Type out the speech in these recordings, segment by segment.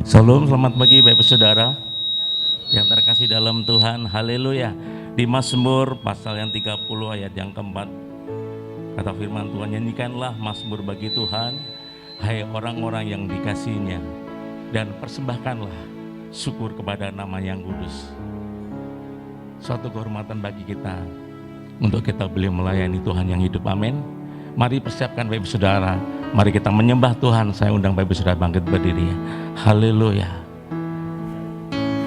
Salam, selamat pagi Bapak Saudara yang terkasih dalam Tuhan. Haleluya. Di Mazmur pasal yang 30 ayat yang keempat, kata firman Tuhan, nyanyikanlah mazmur bagi Tuhan, hai orang-orang yang dikasihinya, dan persembahkanlah syukur kepada nama yang kudus. Suatu kehormatan bagi kita untuk kita boleh melayani Tuhan yang hidup. Amin. Mari persiapkan Bapak Saudara, mari kita menyembah Tuhan. Saya undang Bapak Saudara bangkit berdiri. Haleluya.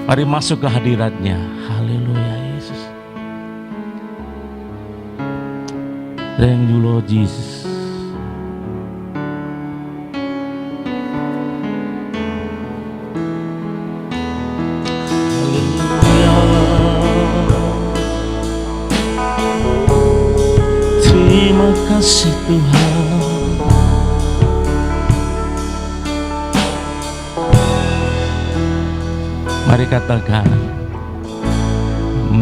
Mari masuk ke hadiratnya. Haleluya Yesus. Thank you Lord Jesus. Haleluya. Terima kasih Tuhan. Mari katakan,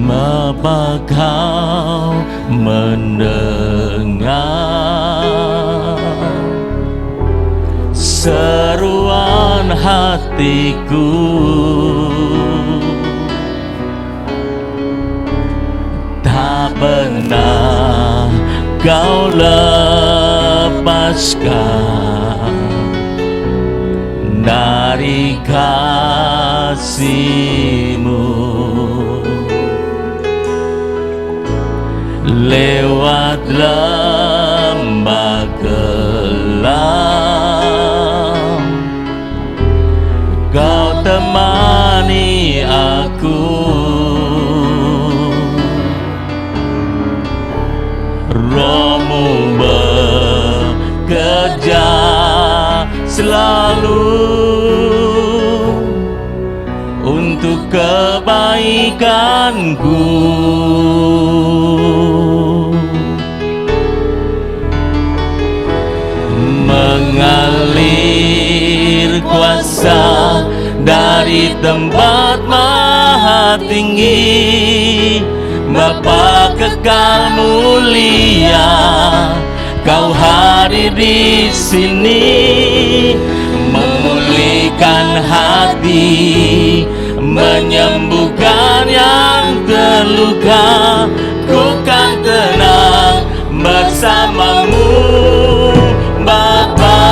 Bapa kau mendengar seruan hatiku, tak pernah kau lepaskan dari kasih-Mu. Lewat lembah gelap, Kau temani aku. Roh-Mu bekerja selalu untuk kebaikanku. Mengalir kuasa dari tempat maha tinggi, Bapa kekal mulia, Kau hadir di sini, memulihkan hati, menyembuhkan yang terluka. Ku kan tenang bersama-Mu, Bapa.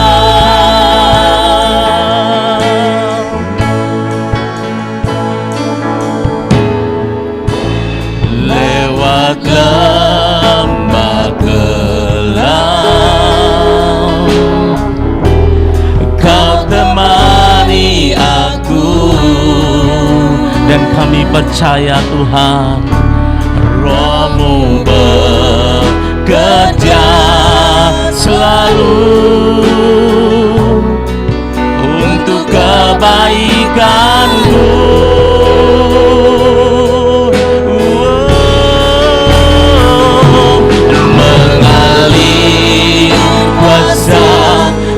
Lewat lembah gelap, Kau temani aku, dan kami percaya Tuhan, Roh-Mu bekerja selalu untuk kebaikanku. Mengalir kuasa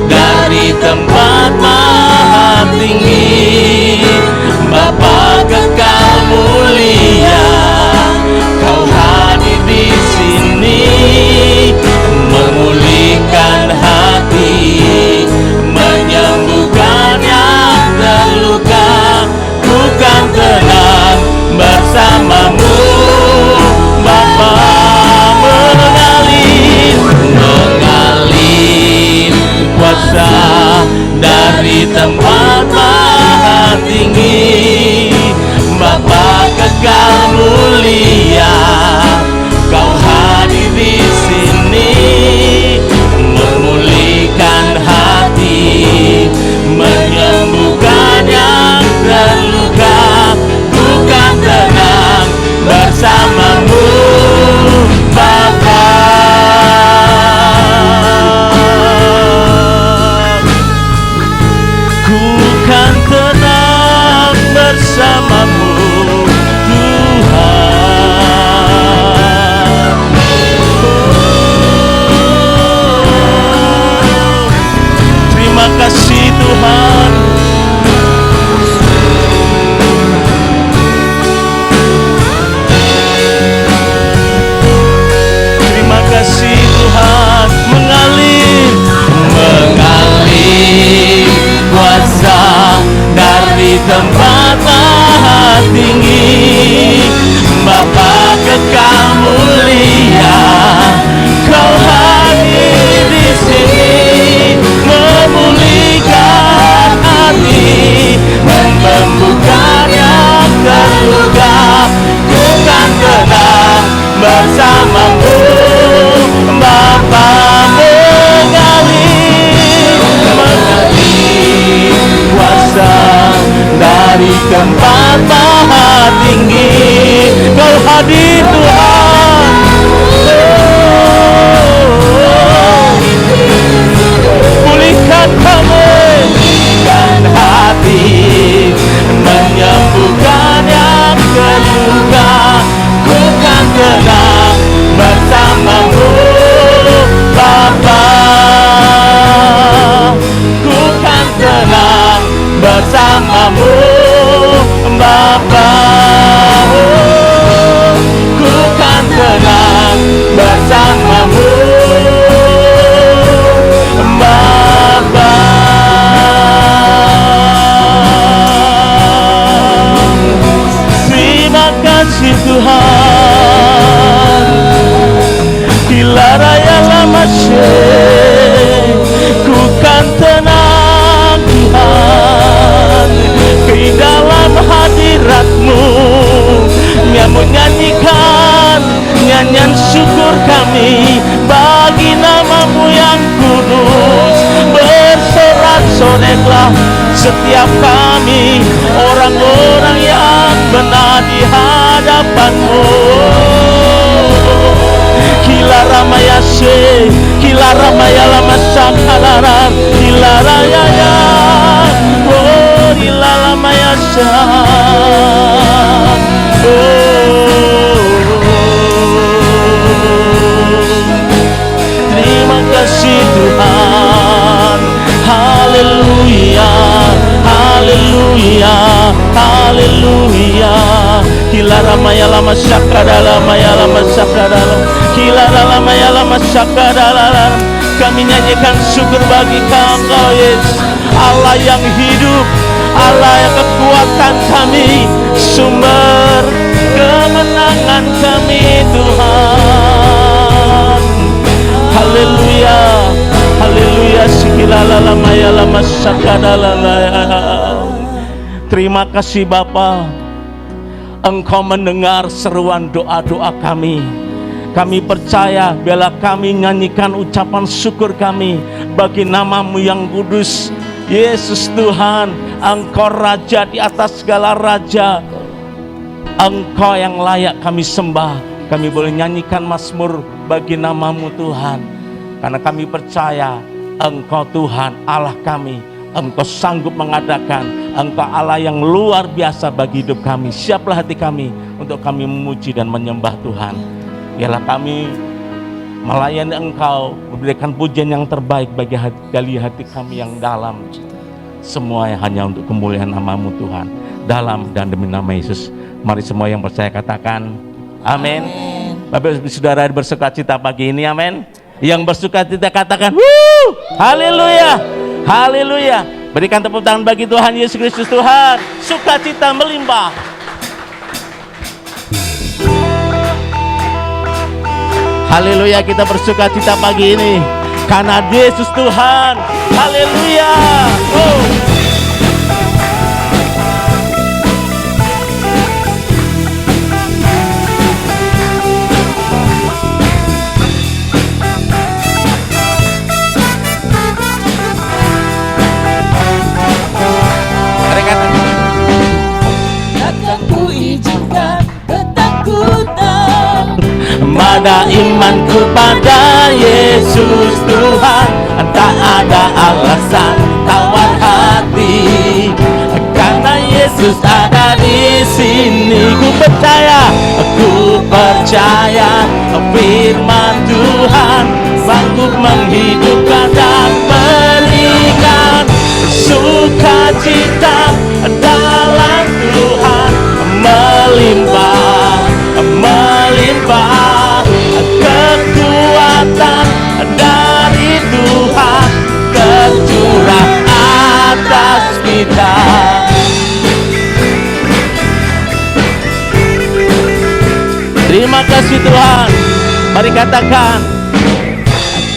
dari tempat maha tinggi, Bapa kekal mulia, Kau hadir di sini, memulihkan hati, menyembuhkan yang terluka. Ku kan tenang bersama-Mu, Bapa. Mengalir kuasa dari tempat maha tinggi, Bapa kekal mulia, Kau hadir di sini, memulihkan hati, menyembuhkan yang terluka. Ku kan tenang bersama-Mu, Bapa. Ku kan tenang bersama-Mu, Tuhan. tempat maha tinggi. Bapa kekal mulia, Kau hadir di sini, memulihkan hati, menyembuhkan yang terluka. Ku kan tenang bersamamu, Bapa mengalir kuasa dari tempat maha tinggi. Kau hadir Tuhan, pulihkan kami dan hati, menyembuhkan yang terluka. Ku kan tenang bersamamu, Bapa. Ku kan tenang bersamamu, Bapa. Ku kan tenang bersamamu, Bapa. Terima kasih Tuhan. Bila raya lama ku kan tenang Tuhan, di dalam hadirat-Mu, menyanyikan nyanyian syukur kami bagi nama-Mu yang kudus. Bersorak-soraklah setiap kami, orang-orang yang benar di hadapan-Mu. Kila ramaya se, kila ramaya lama sakalaran, kila raya ya, oh kila ramaya sa, terima kasih Tuhan. Haleluya, haleluya, haleluya. Kila ramaya lama sakadala, maya lama sakadala, kila ramaya lama sakadala. Kami nyanyikan syukur bagi Engkau Yesus, Allah yang hidup, Allah yang kekuatan kami, sumber kemenangan kami Tuhan. Haleluya, haleluya. Sikilala maya lama sakadala. Terima kasih Bapa, Engkau mendengar seruan doa-doa kami. Kami percaya bila kami nyanyikan ucapan syukur kami bagi nama-Mu yang kudus, Yesus Tuhan, Engkau Raja di atas segala raja, Engkau yang layak kami sembah. Kami boleh nyanyikan mazmur bagi nama-Mu Tuhan, karena kami percaya Engkau Tuhan Allah kami, Engkau sanggup mengadakan, Engkau Allah yang luar biasa bagi hidup kami. Siaplah hati kami untuk kami memuji dan menyembah Tuhan. Biarlah kami melayani Engkau, memberikan pujian yang terbaik bagi hati kami yang dalam. Semuanya hanya untuk kemuliaan nama-Mu Tuhan, dalam dan demi nama Yesus. Mari semua yang percaya katakan amin. Bapak Ibu Saudara bersukacita pagi ini, amin. Yang bersukacita katakan haleluya, haleluya. Berikan tepuk tangan bagi Tuhan Yesus Kristus Tuhan. Sukacita melimpah. Haleluya, kita bersukacita pagi ini karena Yesus Tuhan. Haleluya. Pada imanku pada Yesus Tuhan, tak ada alasan tawar hati, karena Yesus ada di sini. Ku percaya firman Tuhan sanggup menghidupkan dan berikan sukacita dalam Tuhan, melimpah, melimpah. Kekuatan dari Tuhan tercurah atas kita. Terima kasih Tuhan. Mari katakan,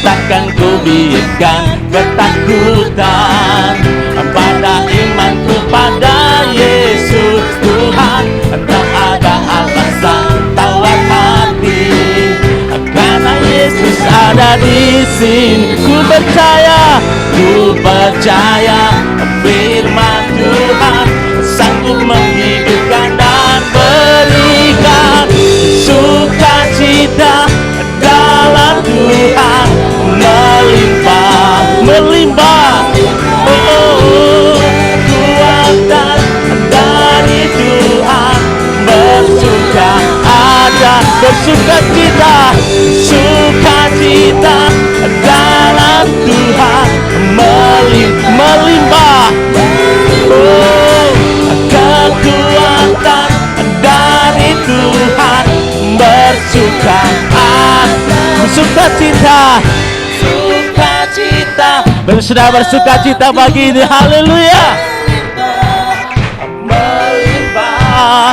takkan ku biarkan ketakutan pada imanku pada Yesus Tuhan. Tak ada alasan tawar hati, karena Yesus ada di sini. Ku percaya firman Tuhan sanggup menghidupkan dan berikan sukacita dalam Tuhan melimpah. Kuatan dari Tuhan bersukacita dalam Tuhan melimpah. Kekuatan dari Tuhan bersukacita. Sudah bersukacita pagi ini. Haleluya. Melimpah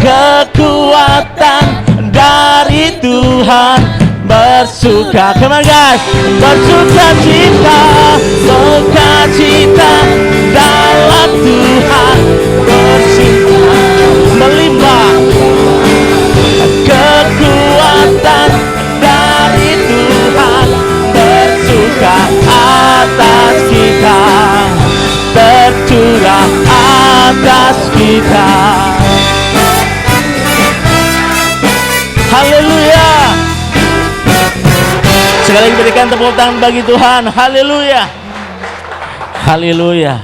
kekuatan dari Tuhan bersuka. Come on guys. Bersukacita dalam Tuhan bersuka melimpah. Kekuatan dari Tuhan bersuka atas kita, tercurah atas kita. Haleluya. Sekali lagi berikan tepuk tangan bagi Tuhan. Haleluya. Haleluya.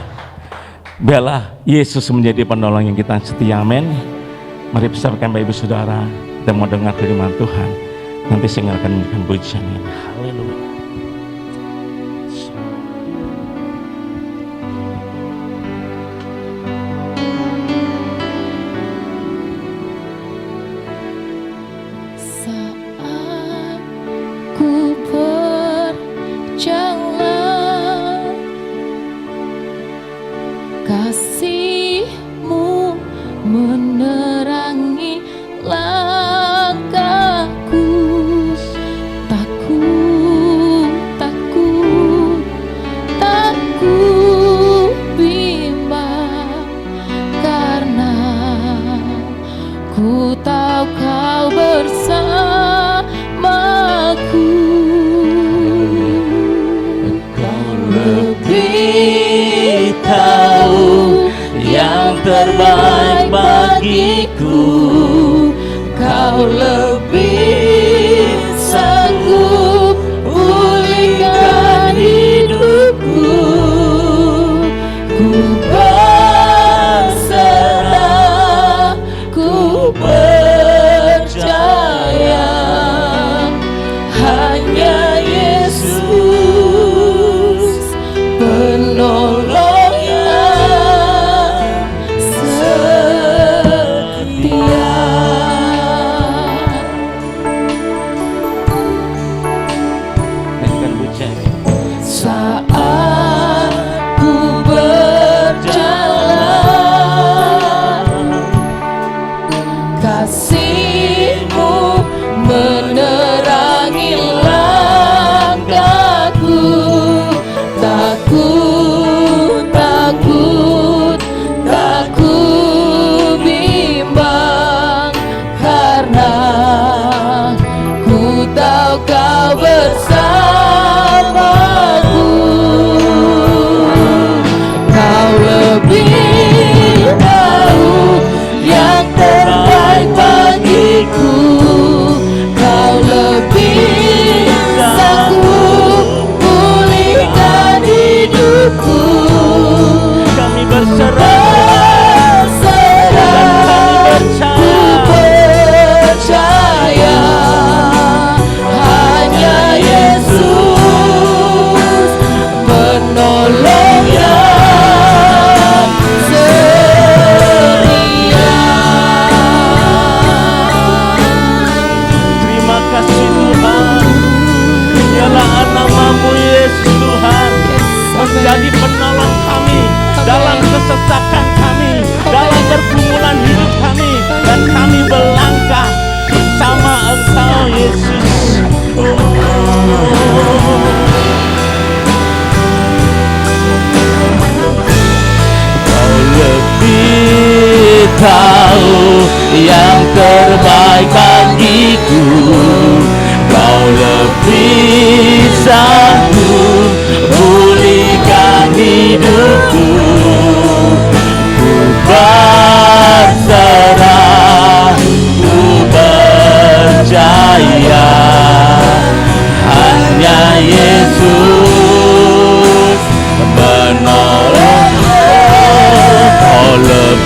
Biarlah Yesus menjadi penolong yang kita setia. Amin. Mari bersamakan Bapak Ibu Saudara, kita mau dengar firman Tuhan. Nanti saya akan memberikan pujian ini. Haleluya. Kasih-Mu menerangi langkahku. Takut bimbang, karena ku tahu Kau bersamaku. Kau lebih tahu yang terbaik bagiku. Kau lebih sanggup pulihkan hidupku. Ku berserah, ku percaya hanya Yesus penolong yang setia.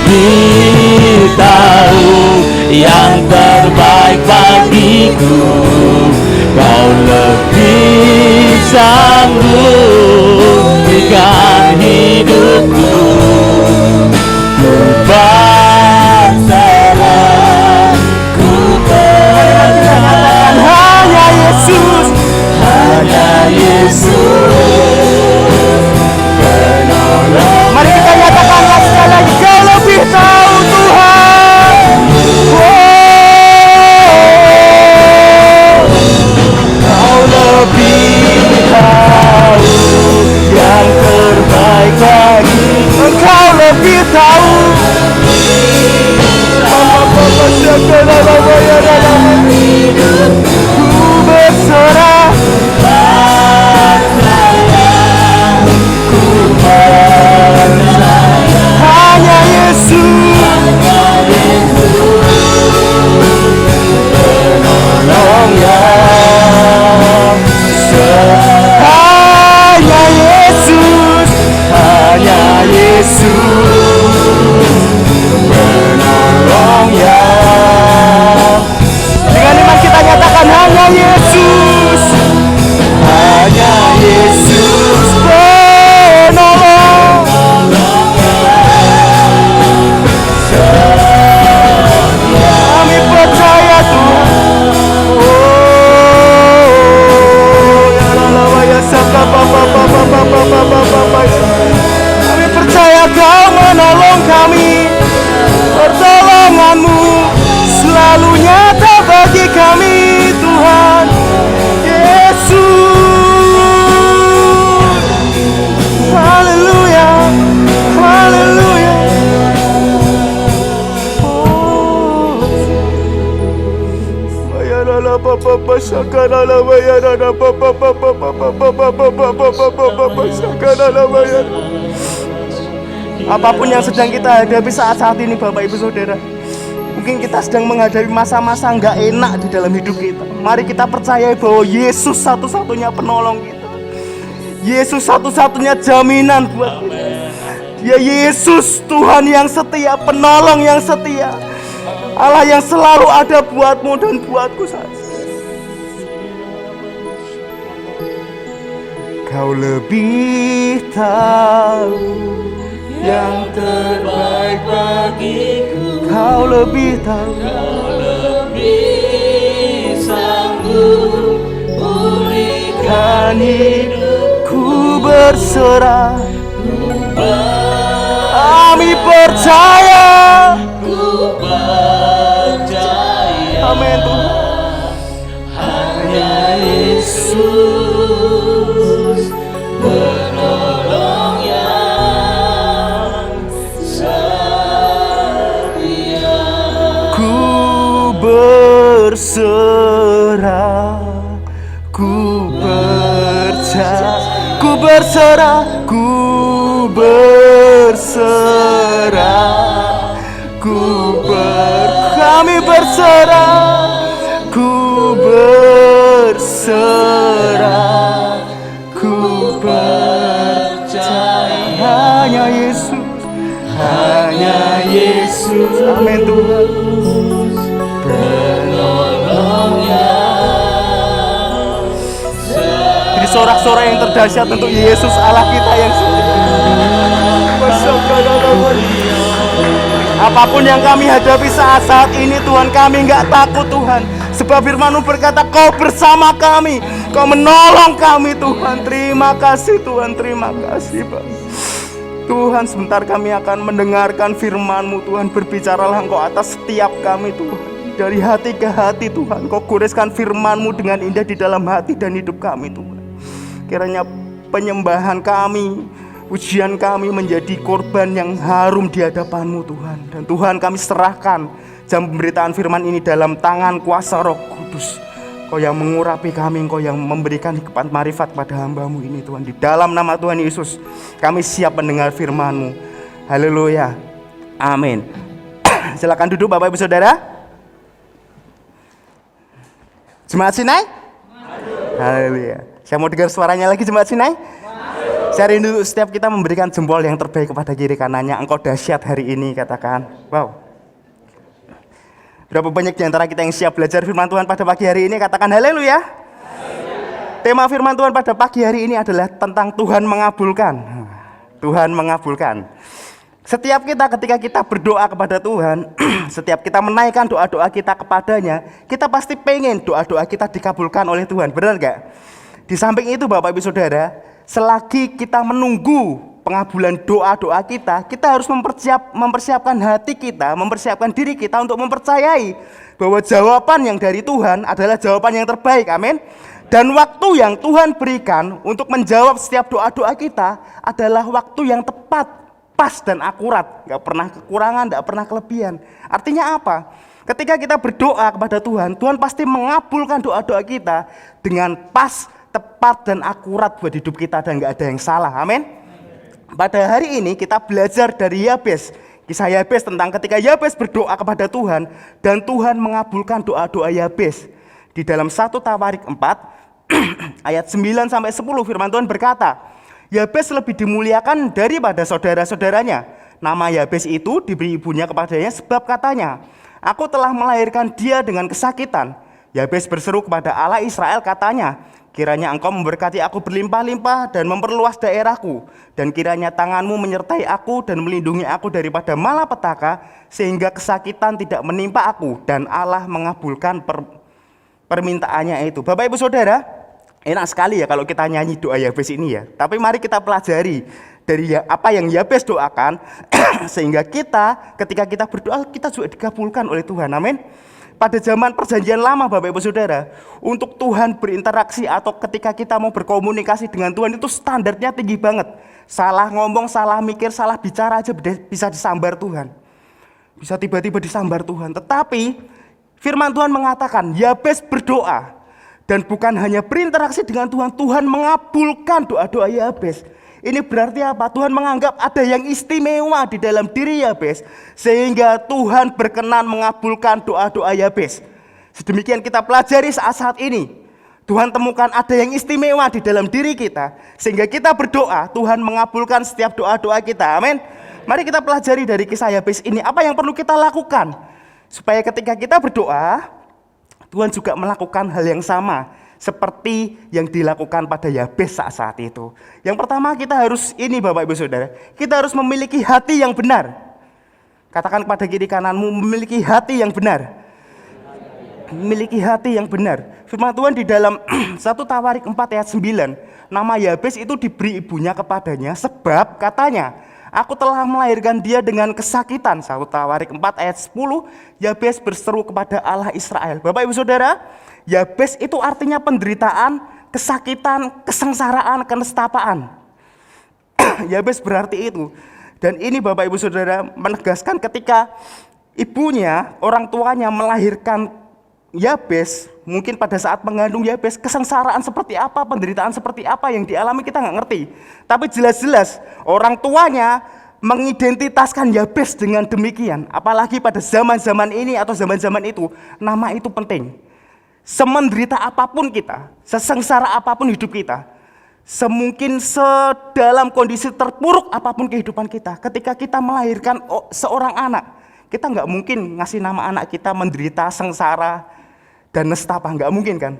lebih tahu yang terbaik bagiku. Kau lebih sanggup berikan hidupku. Ku berserah, ku berserah. Hanya Yesus, hanya Yesus penolong. Mari kita nyatakanlah sekali lagi, Kau lebih tahu Tuhan. Kau lebih tahu yang terbaik bagi. Engkau lebih tahu. Ku berserah, ku percaya. Hanya Yesus penolong yang hanya Yesus, hanya Yesus penolong yang. Dengan iman kita nyatakan hanya Yesus, hanya Yesus penolong. Kami percaya Tuhan. Kami percaya Kau menolong kami. Pertolongan-Mu selalu nyata bagi kami Tuhan Yesus. Haleluya, haleluya. Apapun yang sedang kita hadapi saat-saat ini Bapak Ibu Saudara, mungkin kita sedang menghadapi masa-masa nggak enak di dalam hidup kita. Mari kita percaya bahwa Yesus satu-satunya penolong kita. Yesus satu-satunya jaminan buat kita. Dia Yesus, Tuhan yang setia, penolong yang setia, Allah yang selalu ada buatmu dan buatku saat. Kau lebih tahu yang terbaik bagiku. Kau lebih tahu, Kau lebih sanggup pulihkan hidupku. Berserah, kami percaya, ku percaya. Amin Tuhan. Hanya Yesus penolong yang setia. Ku berserah, ku percaya. Ku berserah, ku berserah, kami berserah, ku berserah, ku percaya. Hanya Yesus, hanya Yesus. Amin Tuhan. Penolongnya. Jadi sorak-sorai yang terdahsyat untuk Yesus Allah kita yang setia. Apapun yang kami hadapi saat-saat ini Tuhan, kami nggak takut Tuhan. Sebab firman-Mu berkata Kau bersama kami, Kau menolong kami Tuhan. Terima kasih Tuhan, terima kasih Pak. Tuhan, sebentar kami akan mendengarkan firman-Mu Tuhan. Berbicaralah Engkau atas setiap kami Tuhan. Dari hati ke hati Tuhan, Kau goreskan firman-Mu dengan indah di dalam hati dan hidup kami Tuhan. Kiranya penyembahan kami, ujian kami menjadi korban yang harum di hadapan-Mu Tuhan. Dan Tuhan, kami serahkan jam pemberitaan firman ini dalam tangan kuasa Roh Kudus. Kau yang mengurapi kami, Kau yang memberikan hikmat marifat pada hamba-Mu ini Tuhan. Di dalam nama Tuhan Yesus kami siap mendengar firman-Mu. Haleluya, amin. Silakan duduk Bapak Ibu Saudara. Jemaat Sinai, haleluya. Saya mau dengar suaranya lagi Jemaat Sinai. Saya rindu setiap kita memberikan jempol yang terbaik kepada kiri kanannya. Engkau dahsyat hari ini, katakan. Wow. Berapa banyak di antara kita yang siap belajar firman Tuhan pada pagi hari ini? Katakan haleluya. Tema firman Tuhan pada pagi hari ini adalah tentang Tuhan mengabulkan. Tuhan mengabulkan. Setiap kita ketika kita berdoa kepada Tuhan, setiap kita menaikkan doa-doa kita kepadanya, kita pasti pengen doa-doa kita dikabulkan oleh Tuhan. Benar gak? Di samping itu Bapak Ibu Saudara, selagi kita menunggu pengabulan doa-doa kita, kita harus mempersiapkan hati kita, mempersiapkan diri kita untuk mempercayai bahwa jawaban yang dari Tuhan adalah jawaban yang terbaik. Amin. Dan waktu yang Tuhan berikan untuk menjawab setiap doa-doa kita adalah waktu yang tepat, pas dan akurat, gak pernah kekurangan, gak pernah kelebihan. Artinya apa? Ketika kita berdoa kepada Tuhan, Tuhan pasti mengabulkan doa-doa kita dengan pas, tepat dan akurat buat hidup kita dan gak ada yang salah. Amin. Pada hari ini kita belajar dari Yabes, kisah Yabes tentang ketika Yabes berdoa kepada Tuhan dan Tuhan mengabulkan doa-doa Yabes. Di dalam 1 Tawarik 4 ayat 9 sampai 10 firman Tuhan berkata, Yabes lebih dimuliakan daripada saudara-saudaranya. Nama Yabes itu diberi ibunya kepadanya sebab katanya, aku telah melahirkan dia dengan kesakitan. Yabes berseru kepada Allah Israel katanya, kiranya engkau memberkati aku berlimpah-limpah dan memperluas daerahku, dan kiranya tanganmu menyertai aku dan melindungi aku daripada malapetaka, sehingga kesakitan tidak menimpa aku. Dan Allah mengabulkan permintaannya itu. Bapak Ibu Saudara, enak sekali ya kalau kita nyanyi doa Yabes ini ya. Tapi mari kita pelajari dari apa yang Yabes doakan sehingga kita ketika kita berdoa kita juga dikabulkan oleh Tuhan. Amin. Pada zaman perjanjian lama Bapak Ibu Saudara, untuk Tuhan berinteraksi atau ketika kita mau berkomunikasi dengan Tuhan itu standarnya tinggi banget. Salah ngomong, salah mikir, salah bicara aja bisa disambar Tuhan. Bisa tiba-tiba disambar Tuhan. Tetapi firman Tuhan mengatakan Yabes berdoa dan bukan hanya berinteraksi dengan Tuhan, Tuhan mengabulkan doa-doa Yabes. Ini berarti apa? Tuhan menganggap ada yang istimewa di dalam diri Yabes, sehingga Tuhan berkenan mengabulkan doa-doa Yabes. Sedemikian kita pelajari saat-saat ini. Tuhan temukan ada yang istimewa di dalam diri kita, sehingga kita berdoa, Tuhan mengabulkan setiap doa-doa kita. Amin. Mari kita pelajari dari kisah Yabes ini, apa yang perlu kita lakukan supaya ketika kita berdoa, Tuhan juga melakukan hal yang sama seperti yang dilakukan pada Yabes saat itu. Yang pertama kita harus ini Bapak Ibu Saudara, kita harus memiliki hati yang benar. Katakan kepada kiri kananmu, memiliki hati yang benar. Memiliki hati yang benar. Firman Tuhan di dalam 1 Tawarik 4 ayat 9, nama Yabes itu diberi ibunya kepadanya sebab katanya, aku telah melahirkan dia dengan kesakitan. 1 Tawarik 4 ayat 10, Yabes berseru kepada Allah Israel. Bapak Ibu Saudara, Yabes itu artinya penderitaan, kesakitan, kesengsaraan, kenestapaan. Yabes berarti itu. Dan ini Bapak Ibu Saudara menegaskan ketika ibunya, orang tuanya melahirkan Yabes, mungkin pada saat mengandung Yabes, kesengsaraan seperti apa, penderitaan seperti apa yang dialami kita nggak ngerti. Tapi jelas-jelas orang tuanya mengidentitaskan Yabes dengan demikian. Apalagi pada zaman-zaman ini atau zaman-zaman itu, nama itu penting. Semenderita apapun kita, sesengsara apapun hidup kita, semungkin sedalam kondisi terpuruk apapun kehidupan kita, ketika kita melahirkan seorang anak, kita nggak mungkin ngasih nama anak kita menderita, sengsara, dan nestapa, nggak mungkin kan?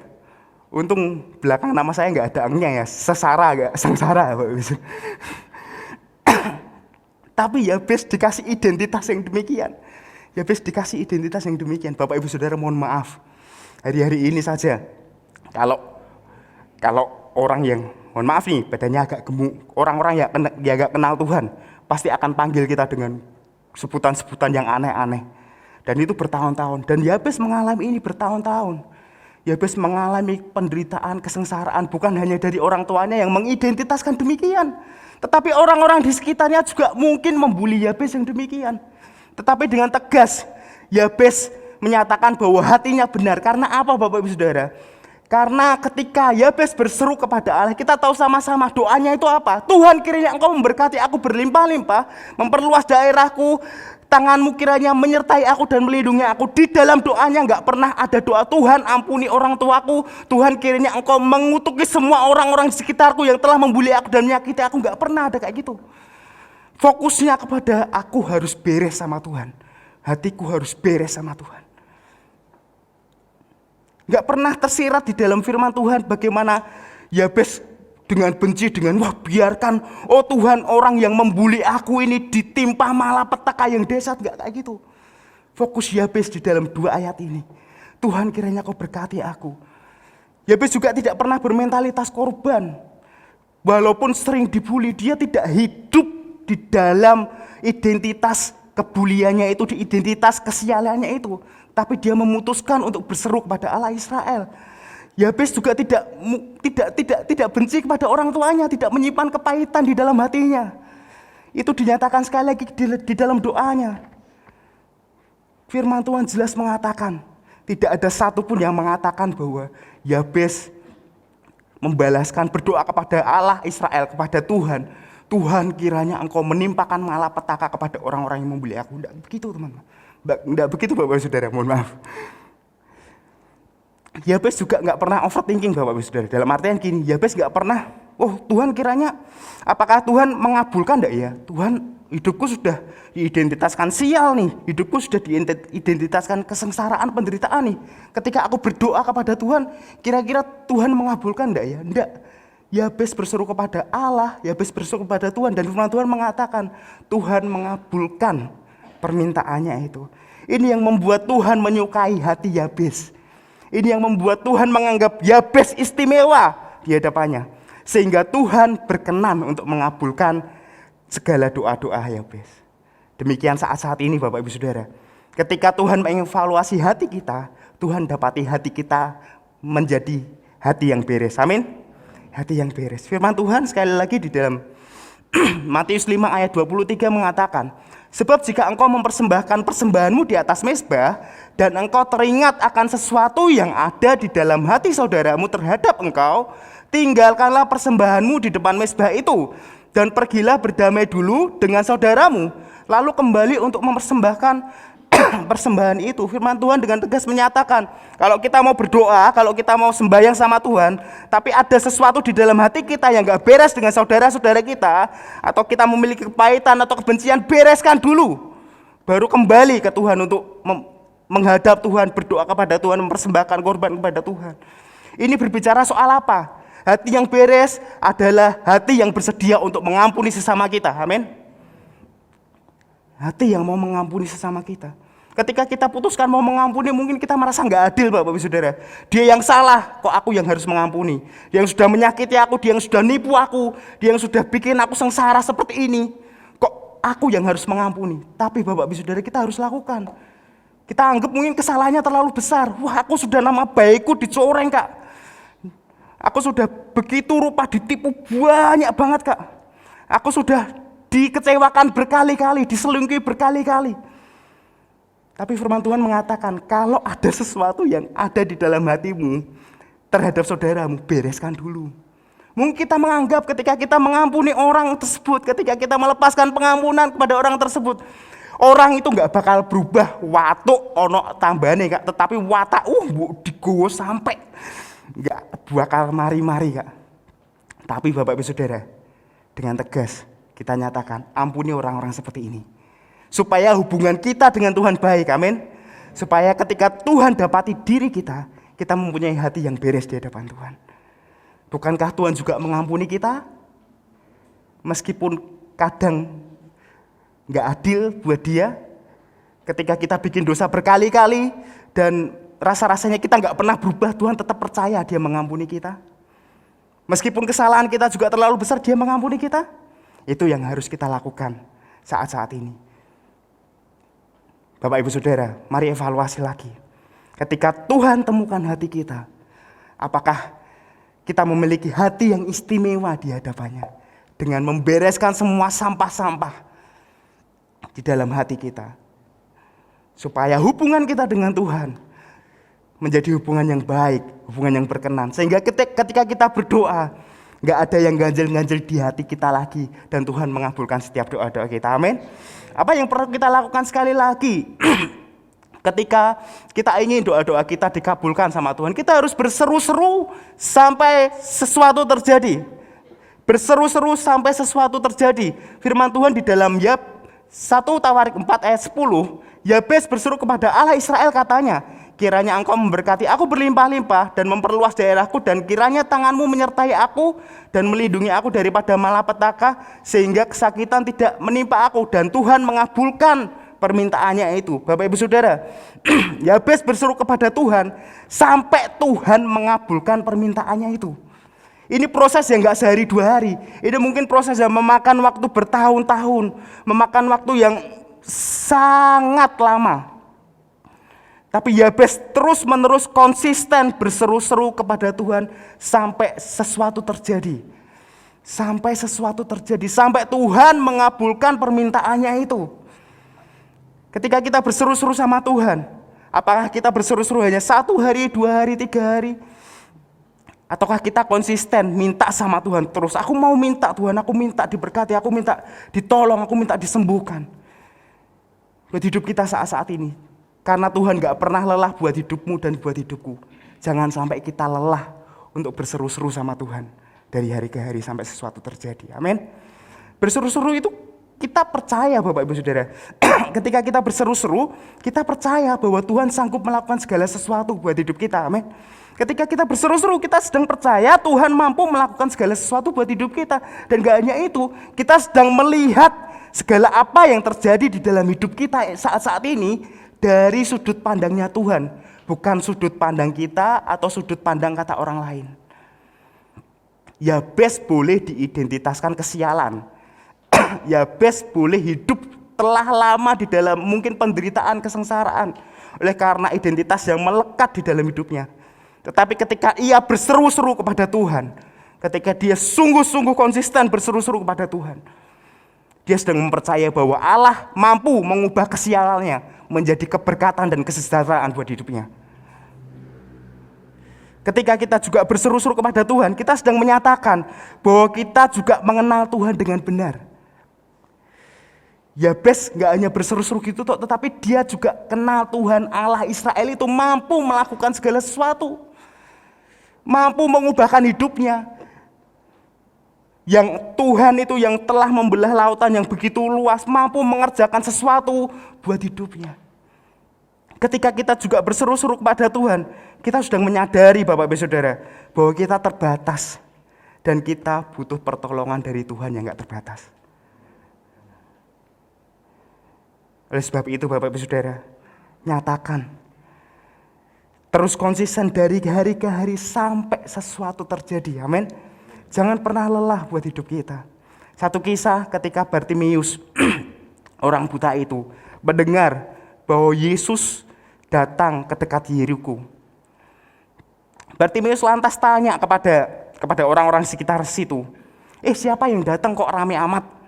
Untung belakang nama saya nggak ada angnya ya, sesara, nggak sengsara. Tapi Yabes dikasih identitas yang demikian. Yabes dikasih identitas yang demikian. Bapak Ibu Saudara mohon maaf. Hari-hari ini saja, kalau orang yang, mohon maaf nih, badannya agak gemuk, orang-orang yang agak kenal Tuhan, pasti akan panggil kita dengan sebutan-sebutan yang aneh-aneh. Dan itu bertahun-tahun. Dan Yabes mengalami ini bertahun-tahun. Yabes mengalami penderitaan, kesengsaraan, bukan hanya dari orang tuanya yang mengidentitaskan demikian, tetapi orang-orang di sekitarnya juga mungkin membuli Yabes yang demikian. Tetapi dengan tegas, Yabes menyatakan bahwa hatinya benar. Karena apa Bapak Ibu Saudara? Karena ketika Yabes berseru kepada Allah, kita tahu sama-sama doanya itu apa? Tuhan kiranya engkau memberkati aku berlimpah-limpah, memperluas daerahku, Tanganmu kiranya menyertai aku dan melindungi aku. Di dalam doanya nggak pernah ada doa, Tuhan ampuni orang tuaku, Tuhan kiranya engkau mengutuki semua orang-orang di sekitarku yang telah membuli aku dan menyakiti aku. Nggak pernah ada kayak gitu. Fokusnya kepada aku harus beres sama Tuhan. Hatiku harus beres sama Tuhan. Nggak pernah tersirat di dalam firman Tuhan bagaimana Yabes dengan benci, dengan wah biarkan, oh Tuhan orang yang membuli aku ini ditimpa malapetaka yang dahsyat. Enggak kayak gitu. Fokus Yabes di dalam 2 ayat ini. Tuhan kiranya kau berkati aku. Yabes juga tidak pernah bermentalitas korban. Walaupun sering dibully, dia tidak hidup di dalam identitas kebuliannya itu, di identitas kesialannya itu. Tapi dia memutuskan untuk berseru kepada Allah Israel. Yabes juga tidak benci kepada orang tuanya, tidak menyimpan kepahitan di dalam hatinya. Itu dinyatakan sekali lagi di dalam doanya. Firman Tuhan jelas mengatakan, tidak ada satupun yang mengatakan bahwa Yabes membalaskan berdoa kepada Allah Israel, kepada Tuhan. Tuhan kiranya engkau menimpakan malapetaka kepada orang-orang yang membuli aku. Tidak begitu teman-teman. Tidak begitu Bapak Saudara, mohon maaf. Yabes juga nggak pernah overthinking Bapak Saudara. Dalam artian gini, Yabes nggak pernah, oh Tuhan kiranya, apakah Tuhan mengabulkan enggak ya? Tuhan, hidupku sudah diidentitaskan sial nih, hidupku sudah diidentitaskan kesengsaraan, penderitaan nih. Ketika aku berdoa kepada Tuhan, kira-kira Tuhan mengabulkan enggak ya? Enggak. Yabes berseru kepada Allah, Yabes berseru kepada Tuhan, dan firman Tuhan mengatakan, Tuhan mengabulkan permintaannya itu. Ini yang membuat Tuhan menyukai hati Yabes. Ini yang membuat Tuhan menganggap Yabes istimewa di hadapannya. Sehingga Tuhan berkenan untuk mengabulkan segala doa-doa Yabes. Demikian saat-saat ini Bapak Ibu Saudara. Ketika Tuhan mengevaluasi hati kita, Tuhan dapati hati kita menjadi hati yang beres. Amin. Hati yang beres. Firman Tuhan sekali lagi di dalam Matius 5 ayat 23 mengatakan, sebab jika engkau mempersembahkan persembahanmu di atas mezbah dan engkau teringat akan sesuatu yang ada di dalam hati saudaramu terhadap engkau, tinggalkanlah persembahanmu di depan mezbah itu dan pergilah berdamai dulu dengan saudaramu, lalu kembali untuk mempersembahkan persembahan itu. Firman Tuhan dengan tegas menyatakan, kalau kita mau berdoa, kalau kita mau sembahyang sama Tuhan, tapi ada sesuatu di dalam hati kita yang gak beres dengan saudara-saudara kita, atau kita memiliki kepahitan atau kebencian, bereskan dulu, baru kembali ke Tuhan untuk menghadap Tuhan, berdoa kepada Tuhan, mempersembahkan korban kepada Tuhan. Ini berbicara soal apa? Hati yang beres adalah hati yang bersedia untuk mengampuni sesama kita. Amin. Hati yang mau mengampuni sesama kita. Ketika kita putuskan mau mengampuni, mungkin kita merasa nggak adil Bapak Ibu Saudara. Dia yang salah, kok aku yang harus mengampuni. Dia yang sudah menyakiti aku, dia yang sudah nipu aku, dia yang sudah bikin aku sengsara seperti ini, kok aku yang harus mengampuni. Tapi Bapak Ibu Saudara, kita harus lakukan. Kita anggap mungkin kesalahannya terlalu besar. Wah, aku sudah nama baikku dicoreng Kak. Aku sudah begitu rupa ditipu banyak banget Kak. Aku sudah dikecewakan berkali-kali, diselingkuhi berkali-kali. Tapi firman Tuhan mengatakan, kalau ada sesuatu yang ada di dalam hatimu terhadap saudaramu, bereskan dulu. Mungkin kita menganggap ketika kita mengampuni orang tersebut, ketika kita melepaskan pengampunan kepada orang tersebut, orang itu nggak bakal berubah watuk ono tambahane Kak, tetapi watak digowo sampai nggak bakal mari-mari Kak. Tapi Bapak Ibu Saudara, dengan tegas kita nyatakan, ampuni orang-orang seperti ini. Supaya hubungan kita dengan Tuhan baik, amin. Supaya ketika Tuhan dapati diri kita, kita mempunyai hati yang beres di hadapan Tuhan. Bukankah Tuhan juga mengampuni kita? Meskipun kadang gak adil buat dia, ketika kita bikin dosa berkali-kali, dan rasa-rasanya kita gak pernah berubah, Tuhan tetap percaya dia mengampuni kita. Meskipun kesalahan kita juga terlalu besar, dia mengampuni kita. Itu yang harus kita lakukan saat-saat ini. Bapak Ibu Saudara, mari evaluasi lagi. Ketika Tuhan temukan hati kita, apakah kita memiliki hati yang istimewa di hadapannya dengan membereskan semua sampah-sampah di dalam hati kita, supaya hubungan kita dengan Tuhan menjadi hubungan yang baik, hubungan yang berkenan, sehingga ketika kita berdoa, Nggak ada yang ganjel-ganjel di hati kita lagi. Dan Tuhan mengabulkan setiap doa-doa kita. Amin. Apa yang perlu kita lakukan sekali lagi? Ketika kita ingin doa-doa kita dikabulkan sama Tuhan, kita harus berseru-seru sampai sesuatu terjadi. Berseru-seru sampai sesuatu terjadi. Firman Tuhan di dalam 1 Tawarik 4 ayat 10, Yabes berseru kepada Allah Israel katanya, kiranya engkau memberkati aku berlimpah-limpah dan memperluas daerahku, dan kiranya tanganmu menyertai aku dan melindungi aku daripada malapetaka, sehingga kesakitan tidak menimpa aku. Dan Tuhan mengabulkan permintaannya itu. Bapak Ibu Saudara, Yabes berseru kepada Tuhan sampai Tuhan mengabulkan permintaannya itu. Ini proses yang gak sehari dua hari. Ini mungkin proses yang memakan waktu bertahun-tahun, memakan waktu yang sangat lama. Tapi Yabes terus menerus konsisten berseru-seru kepada Tuhan sampai sesuatu terjadi. Sampai sesuatu terjadi, sampai Tuhan mengabulkan permintaannya itu. Ketika kita berseru-seru sama Tuhan, apakah kita berseru-seru hanya 1 hari, 2 hari, 3 hari? Ataukah kita konsisten minta sama Tuhan terus? Aku mau minta Tuhan, aku minta diberkati, aku minta ditolong, aku minta disembuhkan. Buat hidup kita saat-saat ini. Karena Tuhan gak pernah lelah buat hidupmu dan buat hidupku. Jangan sampai kita lelah untuk berseru-seru sama Tuhan. Dari hari ke hari sampai sesuatu terjadi. Amin. Berseru-seru itu kita percaya Bapak Ibu Saudara. Ketika kita berseru-seru, kita percaya bahwa Tuhan sanggup melakukan segala sesuatu buat hidup kita. Amin. Ketika kita berseru-seru, kita sedang percaya Tuhan mampu melakukan segala sesuatu buat hidup kita. Dan gak hanya itu, kita sedang melihat segala apa yang terjadi di dalam hidup kita saat-saat ini dari sudut pandangnya Tuhan. Bukan sudut pandang kita atau sudut pandang kata orang lain. Yabes boleh diidentitaskan kesialan. Yabes boleh hidup telah lama di dalam mungkin penderitaan, kesengsaraan. Oleh karena identitas yang melekat di dalam hidupnya. Tetapi ketika ia berseru-seru kepada Tuhan, ketika dia sungguh-sungguh konsisten berseru-seru kepada Tuhan, dia sedang mempercayai bahwa Allah mampu mengubah kesialannya menjadi keberkatan dan kesejahteraan buat hidupnya. Ketika kita juga berseru-seru kepada Tuhan, kita sedang menyatakan bahwa kita juga mengenal Tuhan dengan benar. Yabes gak hanya berseru-seru gitu, tetapi dia juga kenal Tuhan Allah Israel itu mampu melakukan segala sesuatu. Mampu mengubahkan hidupnya. Yang Tuhan itu yang telah membelah lautan yang begitu luas, mampu mengerjakan sesuatu buat hidupnya. Ketika kita juga berseru-seru kepada Tuhan, kita sedang menyadari Bapak Ibu Saudara bahwa kita terbatas dan kita butuh pertolongan dari Tuhan yang gak terbatas. Oleh sebab itu Bapak Ibu Saudara, nyatakan terus konsisten dari hari ke hari sampai sesuatu terjadi. Amin. Jangan pernah lelah buat hidup kita. Satu kisah ketika Bartimeus orang buta itu mendengar bahwa Yesus datang ke dekat Yeriko. Bartimeus lantas tanya kepada orang-orang sekitar situ, siapa yang datang kok rame amat?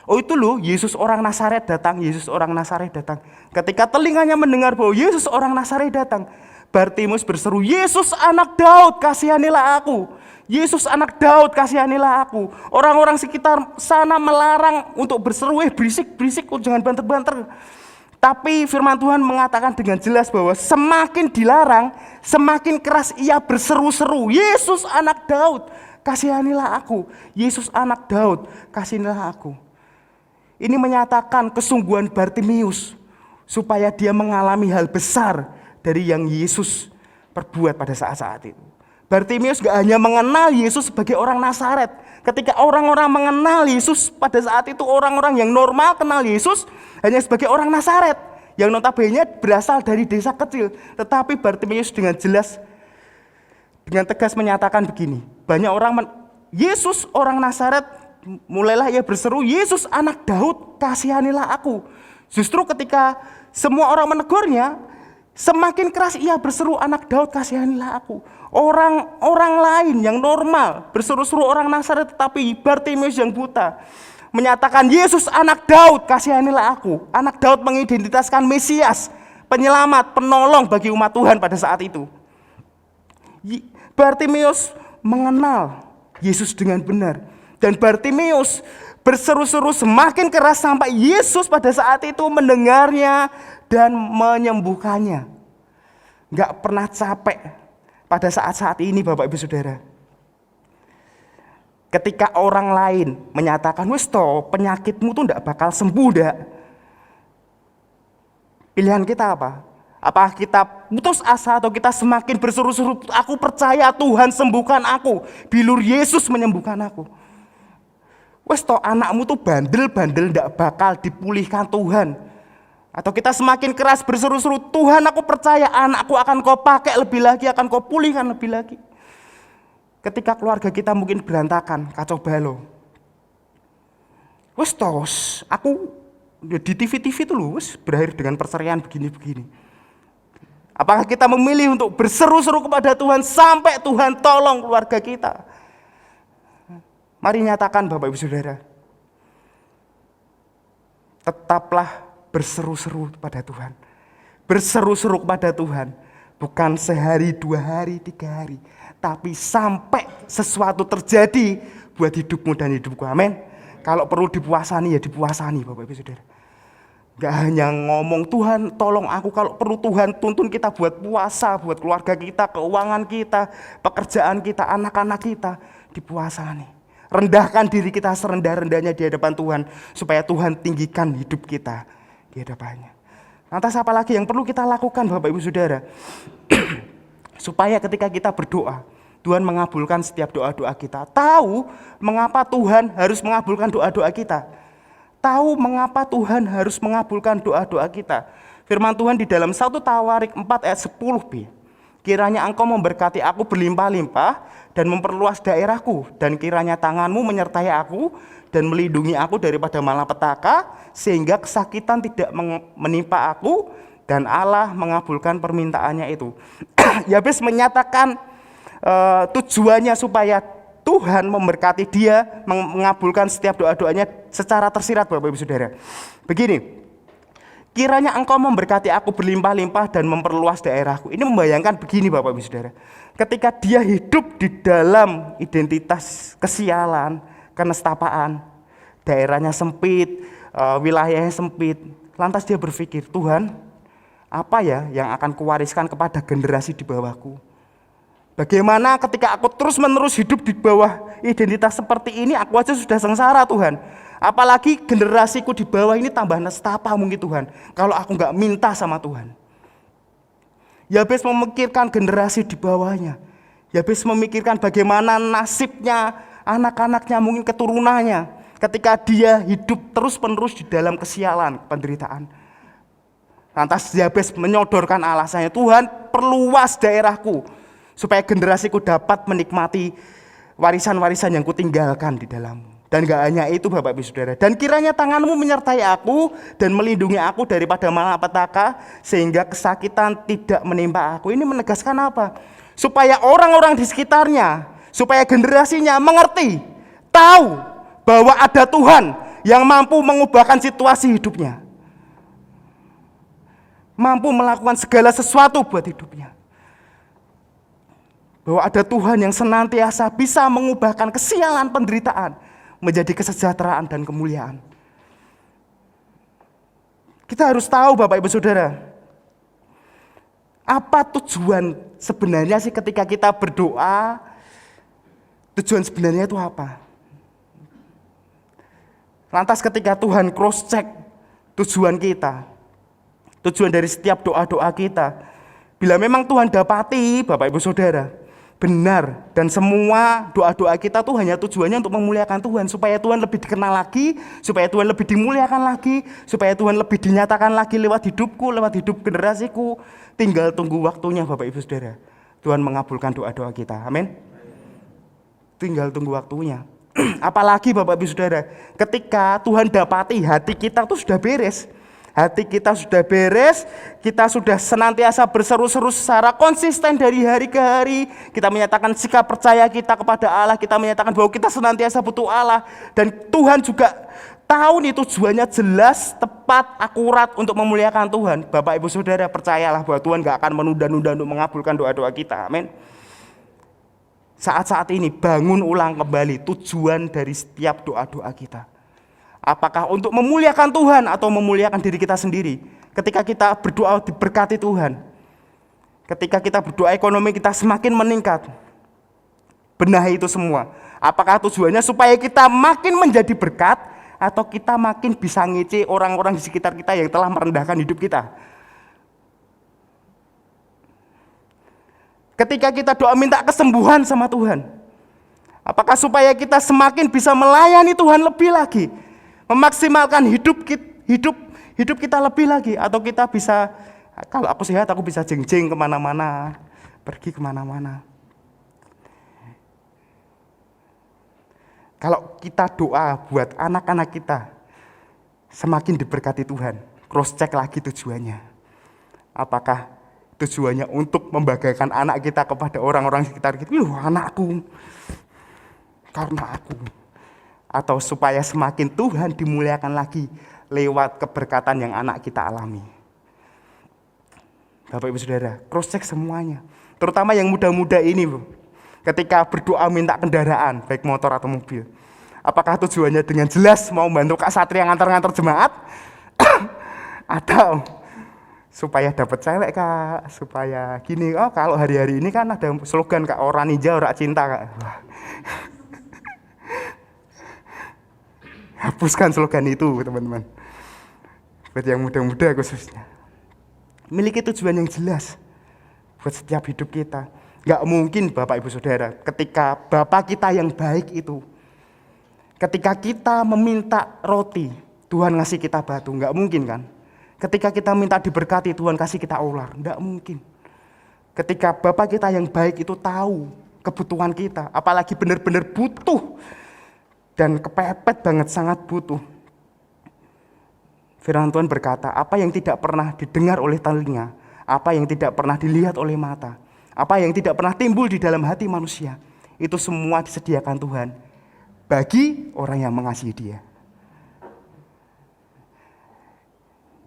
Oh itu loh, Yesus orang Nazaret datang, Yesus orang Nazaret datang. Ketika telinganya mendengar bahwa Yesus orang Nazaret datang, Bartimeus berseru, Yesus anak Daud, kasihanilah aku. Yesus anak Daud, kasihanilah aku. Orang-orang sekitar sana melarang untuk berseru, berisik, jangan banter-banter. Tapi firman Tuhan mengatakan dengan jelas bahwa semakin dilarang, semakin keras ia berseru-seru, Yesus anak Daud, kasihanilah aku. Yesus anak Daud, kasihanilah aku. Ini menyatakan kesungguhan Bartimeus supaya dia mengalami hal besar dari yang Yesus perbuat pada saat-saat itu. Bartimeus gak hanya mengenal Yesus sebagai orang Nazaret. Ketika orang-orang mengenal Yesus pada saat itu, orang-orang yang normal kenal Yesus hanya sebagai orang Nazaret yang notabene berasal dari desa kecil. Tetapi Bartimeus dengan jelas, dengan tegas menyatakan begini, banyak orang Yesus orang Nazaret, mulailah ia berseru, Yesus anak Daud, kasihanilah aku. Justru ketika semua orang menegurnya, semakin keras ia berseru, anak Daud, kasihanilah aku. Orang lain yang normal berseru-seru orang Nazaret, tetapi Bartimeus yang buta menyatakan, Yesus anak Daud, kasihanilah aku. Anak Daud mengidentitaskan Mesias, penyelamat, penolong bagi umat Tuhan pada saat itu. Bartimeus mengenal Yesus dengan benar. Dan Bartimeus berseru-seru semakin keras sampai Yesus pada saat itu mendengarnya dan menyembuhkannya. Nggak pernah capek pada saat-saat ini Bapak Ibu Saudara. Ketika orang lain menyatakan, wis toh penyakitmu tuh nggak bakal sembuh dak. Pilihan kita apa? Apakah kita putus asa atau kita semakin berseru-seru, aku percaya Tuhan sembuhkan aku, bilur Yesus menyembuhkan aku. Wes toh anakmu tuh bandel-bandel ndak bakal dipulihkan Tuhan. Atau kita semakin keras berseru-seru, Tuhan aku percaya anakku akan kau pakai lebih lagi, akan kau pulihkan lebih lagi. Ketika keluarga kita mungkin berantakan, kacau balau. Wes toh aku di TV-TV itu loh, berakhir dengan perceraian begini-begini. Apakah kita memilih untuk berseru-seru kepada Tuhan sampai Tuhan tolong keluarga kita? Mari nyatakan Bapak Ibu Saudara, tetaplah berseru-seru kepada Tuhan. Berseru-seru kepada Tuhan, bukan sehari, 2 hari, 3 hari, tapi sampai sesuatu terjadi buat hidupmu dan hidupku. Amin. Kalau perlu dipuasani ya dipuasani Bapak Ibu Saudara. Gak hanya ngomong Tuhan tolong aku, kalau perlu Tuhan tuntun kita buat puasa, buat keluarga kita, keuangan kita, pekerjaan kita, anak-anak kita, dipuasani. Rendahkan diri kita serendah-rendahnya di hadapan Tuhan, supaya Tuhan tinggikan hidup kita di hadapannya. Lantas apa lagi yang perlu kita lakukan Bapak Ibu Saudara? Supaya ketika kita berdoa, Tuhan mengabulkan setiap doa-doa kita. Tahu mengapa Tuhan harus mengabulkan doa-doa kita. Tahu mengapa Tuhan harus mengabulkan doa-doa kita. Firman Tuhan di dalam 1 Tawarik 4 ayat 10b. Kiranya engkau memberkati aku berlimpah-limpah dan memperluas daerahku. Dan kiranya tanganmu menyertai aku dan melindungi aku daripada malapetaka. Sehingga kesakitan tidak menimpa aku. Dan Allah mengabulkan permintaannya itu. Yabes menyatakan tujuannya supaya Tuhan memberkati dia, mengabulkan setiap doa-doanya secara tersirat Bapak Ibu Saudara. Begini, kiranya engkau memberkati aku berlimpah-limpah dan memperluas daerahku. Ini membayangkan begini Bapak Ibu Saudara. Ketika dia hidup di dalam identitas kesialan, kenestapaan, daerahnya sempit, wilayahnya sempit. Lantas dia berpikir, Tuhan, apa ya yang akan kuwariskan kepada generasi di bawahku? Bagaimana ketika aku terus-menerus hidup di bawah identitas seperti ini, aku aja sudah sengsara Tuhan. Apalagi generasiku di bawah ini tambah nestapa mungkin Tuhan, kalau aku nggak minta sama Tuhan. Yabes memikirkan generasi di bawahnya. Yabes memikirkan bagaimana nasibnya, anak-anaknya, mungkin keturunannya. Ketika dia hidup terus-menerus di dalam kesialan, penderitaan. Lantas Yabes menyodorkan alasannya, Tuhan perluas daerahku, supaya generasiku dapat menikmati warisan-warisan yang kutinggalkan di dalammu. Dan gak hanya itu Bapak Ibu Saudara. Dan kiranya tanganmu menyertai aku dan melindungi aku daripada malapetaka, sehingga kesakitan tidak menimpa aku. Ini menegaskan apa? Supaya orang-orang di sekitarnya, supaya generasinya mengerti, tahu bahwa ada Tuhan yang mampu mengubahkan situasi hidupnya. Mampu melakukan segala sesuatu buat hidupnya. Bahwa ada Tuhan yang senantiasa bisa mengubahkan kesialan penderitaan menjadi kesejahteraan dan kemuliaan. Kita harus tahu Bapak Ibu Saudara, apa tujuan sebenarnya sih ketika kita berdoa? Tujuan sebenarnya itu apa? Lantas ketika Tuhan cross check tujuan kita, tujuan dari setiap doa-doa kita, bila memang Tuhan dapati Bapak Ibu Saudara benar, dan semua doa-doa kita tuh hanya tujuannya untuk memuliakan Tuhan, supaya Tuhan lebih dikenal lagi, supaya Tuhan lebih dimuliakan lagi, supaya Tuhan lebih dinyatakan lagi lewat hidupku, lewat hidup generasiku. Tinggal tunggu waktunya Bapak Ibu Saudara, Tuhan mengabulkan doa-doa kita. Amin. Tinggal tunggu waktunya. Apalagi Bapak Ibu Saudara, ketika Tuhan dapati hati kita tuh sudah beres, hati kita sudah beres, kita sudah senantiasa berseru-seru secara konsisten dari hari ke hari. Kita menyatakan sikap percaya kita kepada Allah, kita menyatakan bahwa kita senantiasa butuh Allah. Dan Tuhan juga tahu nih tujuannya jelas, tepat, akurat untuk memuliakan Tuhan. Bapak Ibu Saudara, percayalah bahwa Tuhan gak akan menunda-nunda untuk mengabulkan doa-doa kita. Amin. saat-saat ini bangun ulang kembali tujuan dari setiap doa-doa kita. Apakah untuk memuliakan Tuhan atau memuliakan diri kita sendiri? Ketika kita berdoa diberkati Tuhan, ketika kita berdoa ekonomi kita semakin meningkat, benahi itu semua. Apakah tujuannya supaya kita makin menjadi berkat atau kita makin bisa ngece orang-orang di sekitar kita yang telah merendahkan hidup kita? Ketika kita doa minta kesembuhan sama Tuhan, apakah supaya kita semakin bisa melayani Tuhan lebih lagi, memaksimalkan hidup kita lebih lagi, atau kita bisa, kalau aku sehat aku bisa jeng-jeng kemana-mana, pergi kemana-mana. Kalau kita doa buat anak-anak kita semakin diberkati Tuhan, cross check lagi tujuannya. Apakah tujuannya untuk membanggakan anak kita kepada orang-orang sekitar kita, anakku, karena aku. Atau supaya semakin Tuhan dimuliakan lagi lewat keberkatan yang anak kita alami. Bapak Ibu Saudara, cross check semuanya. Terutama yang muda-muda ini, ketika berdoa minta kendaraan, baik motor atau mobil. Apakah tujuannya dengan jelas mau bantu Kak Satria ngantar-ngantar jemaat? Atau supaya dapat cewek Kak, supaya gini, kalau hari-hari ini kan ada slogan Kak, orang ninja orang cinta Kak. Hapuskan slogan itu teman-teman. Buat yang muda-muda khususnya. Miliki tujuan yang jelas buat setiap hidup kita. Gak mungkin Bapak Ibu Saudara, ketika Bapak kita yang baik itu, ketika kita meminta roti, Tuhan ngasih kita batu, gak mungkin kan? Ketika kita minta diberkati, Tuhan kasih kita ular, gak mungkin. Ketika Bapak kita yang baik itu tahu kebutuhan kita, apalagi benar-benar butuh, dan kepepet banget, sangat butuh. Firman Tuhan berkata, apa yang tidak pernah didengar oleh telinga, apa yang tidak pernah dilihat oleh mata, apa yang tidak pernah timbul di dalam hati manusia, itu semua disediakan Tuhan bagi orang yang mengasihi Dia.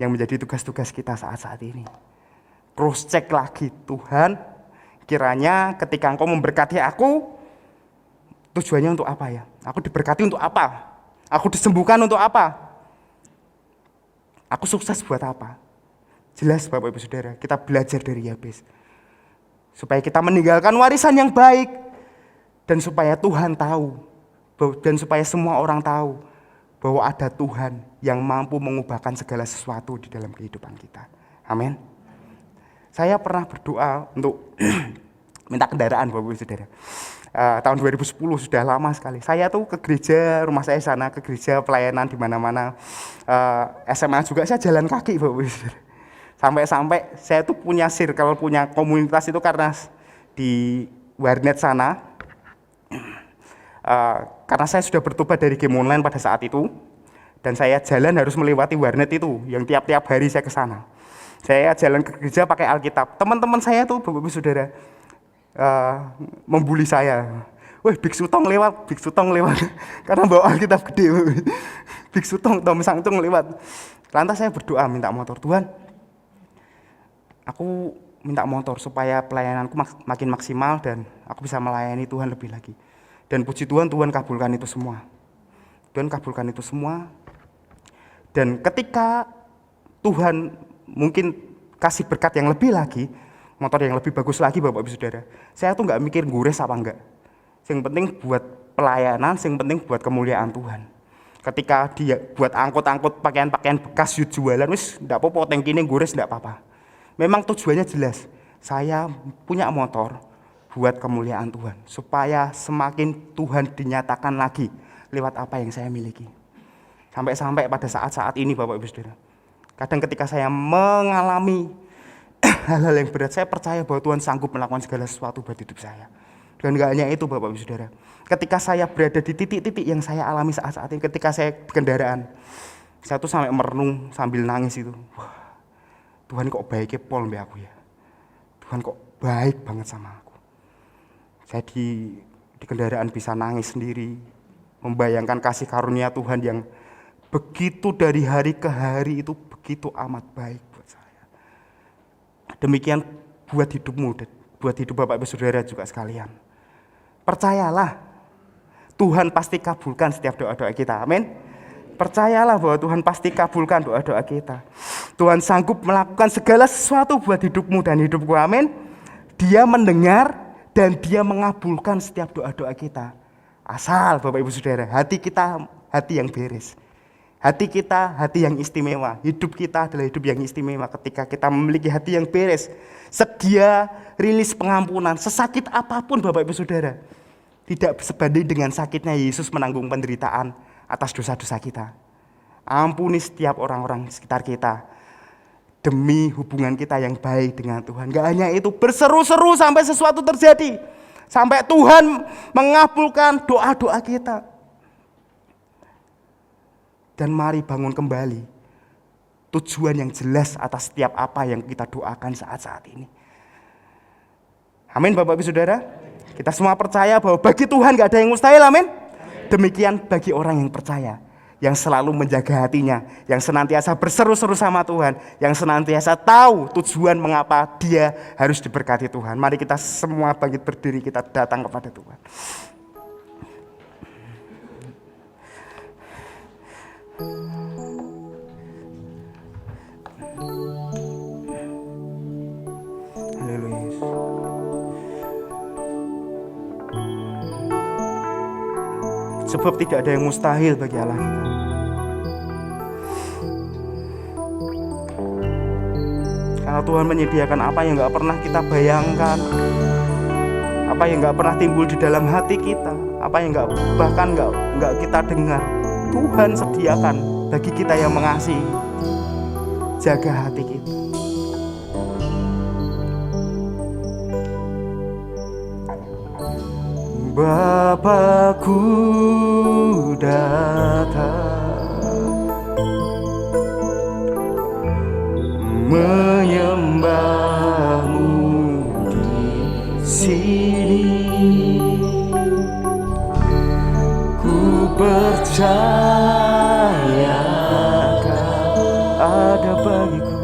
Yang menjadi tugas-tugas kita saat-saat ini. Cross check lagi, Tuhan, kiranya ketika Engkau memberkati aku, tujuannya untuk apa ya? Aku diberkati untuk apa? Aku disembuhkan untuk apa? Aku sukses buat apa? Jelas Bapak Ibu Saudara, kita belajar dari Yabes. Supaya kita meninggalkan warisan yang baik. Dan supaya Tuhan tahu, dan supaya semua orang tahu, bahwa ada Tuhan yang mampu mengubahkan segala sesuatu di dalam kehidupan kita. Amin. Saya pernah berdoa untuk minta kendaraan Bapak Ibu Saudara. Tahun 2010 sudah lama sekali. Saya tuh ke gereja, rumah saya sana, ke gereja pelayanan di mana-mana. SMA juga saya jalan kaki Bapak Ibu Saudara. Sampai-sampai saya tuh punya circle, punya komunitas itu karena di warnet sana. Karena saya sudah bertobat dari game online pada saat itu, dan saya jalan harus melewati warnet itu, yang tiap-tiap hari saya ke sana. Saya jalan ke gereja pakai Alkitab. Teman-teman saya tuh Bapak Ibu Saudara membuli saya. Wih, biksu tong lewat, karena bawa Alkitab gede. Biksu tong, misang tong lewat. Lantas saya berdoa minta motor. Tuhan, aku minta motor supaya pelayananku makin maksimal dan aku bisa melayani Tuhan lebih lagi. Dan puji Tuhan, Tuhan kabulkan itu semua. Tuhan kabulkan itu semua. Dan ketika Tuhan mungkin kasih berkat yang lebih lagi, motor yang lebih bagus lagi Bapak Ibu Saudara, saya tuh gak mikir gures apa enggak. Yang penting buat pelayanan, yang penting buat kemuliaan Tuhan. Ketika dia buat angkut-angkut pakaian-pakaian bekas jualan, wis gak apa-apa, tangkine gures gak apa-apa. Memang tujuannya jelas, saya punya motor buat kemuliaan Tuhan, supaya semakin Tuhan dinyatakan lagi lewat apa yang saya miliki. Sampai-sampai pada saat-saat ini Bapak Ibu Saudara, kadang ketika saya mengalami hal-hal yang berat, saya percaya bahwa Tuhan sanggup melakukan segala sesuatu buat hidup saya. Dan gak hanya itu Bapak Ibu Saudara, ketika saya berada di titik-titik yang saya alami saat-saat ini, ketika saya di kendaraan, saya tuh sampai merenung sambil nangis itu. Wah, Tuhan kok baiknya pol mbak aku ya. Tuhan kok baik banget sama aku. Saya di kendaraan bisa nangis sendiri, membayangkan kasih karunia Tuhan yang begitu dari hari ke hari itu begitu amat baik buat saya. Demikian buat hidupmu, buat hidup Bapak Ibu Saudara juga sekalian. Percayalah, Tuhan pasti kabulkan setiap doa-doa kita. Amin. Percayalah bahwa Tuhan pasti kabulkan doa-doa kita. Tuhan sanggup melakukan segala sesuatu buat hidupmu dan hidupku. Amin. Dia mendengar dan dia mengabulkan setiap doa-doa kita. Asal Bapak Ibu Saudara, hati kita hati yang beres. Hati kita hati yang istimewa. Hidup kita adalah hidup yang istimewa ketika kita memiliki hati yang beres. Sedia rilis pengampunan sesakit apapun Bapak Ibu Saudara. Tidak sebanding dengan sakitnya Yesus menanggung penderitaan atas dosa-dosa kita. Ampuni setiap orang-orang sekitar kita demi hubungan kita yang baik dengan Tuhan. Gak hanya itu, berseru-seru sampai sesuatu terjadi, sampai Tuhan mengabulkan doa-doa kita. Dan mari bangun kembali tujuan yang jelas atas setiap apa yang kita doakan saat-saat ini. Amin Bapak Ibu Saudara. Kita semua percaya bahwa bagi Tuhan gak ada yang mustahil, amin. Demikian bagi orang yang percaya, yang selalu menjaga hatinya, yang senantiasa berseru-seru sama Tuhan, yang senantiasa tahu tujuan mengapa dia harus diberkati Tuhan. Mari kita semua bangkit berdiri, kita datang kepada Tuhan. Haleluya. Sebab tidak ada yang mustahil bagi Allah kita. Karena Tuhan menyediakan apa yang gak pernah kita bayangkan, apa yang gak pernah timbul di dalam hati kita, apa yang bahkan gak kita dengar. Tuhan sediakan bagi kita yang mengasihi. Jaga hati kita. Bapakku datang menyembahmu di sini. Ku percaya kau ada bagiku.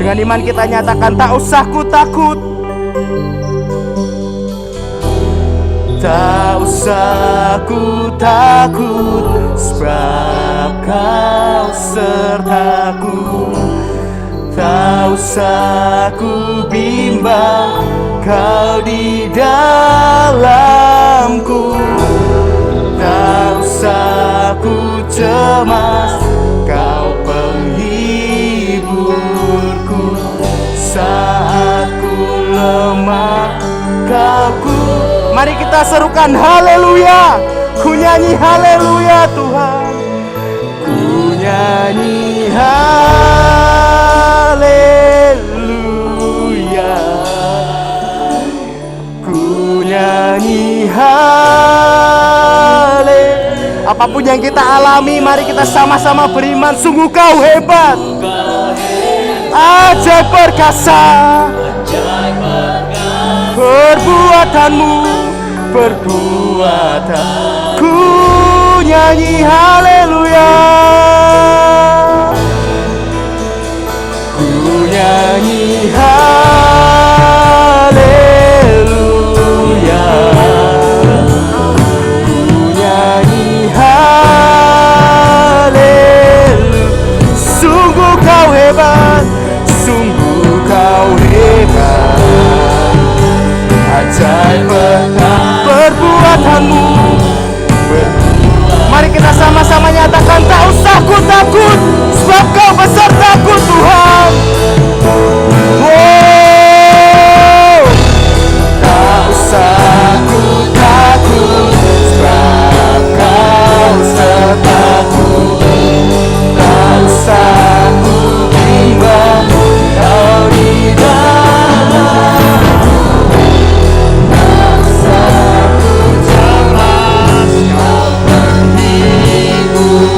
Dengan iman kita nyatakan, tak usah ku takut, tak usah ku takut, sebab kau sertaku. Tak usah ku bimbang, kau di dalamku. Tak usah ku cemas, kau penghiburku. Saat ku lemah, kau kuat. Mari kita serukan haleluya. Ku nyanyi haleluya Tuhan. Ku nyanyi haleluya. Ku nyanyi haleluya. Apapun yang kita alami, mari kita sama-sama beriman. Sungguh kau hebat, ajaib perkasa, perbuatanmu, perbuatan. Ku nyanyi haleluya. Ku nyanyi haleluya. Ku nyanyi haleluya. Sungguh kau hebat, sungguh kau hebat, ajaib perbuatanmu. Mari kita sama-sama nyatakan, tak usah ku takut, sebab kau besertaku Tuhan. Wow. Tak usah ku takut, sebab kau sertaku. Tak usah ku bimbang, kau di dalamku. Tak usah ku cemas, kau penghibur.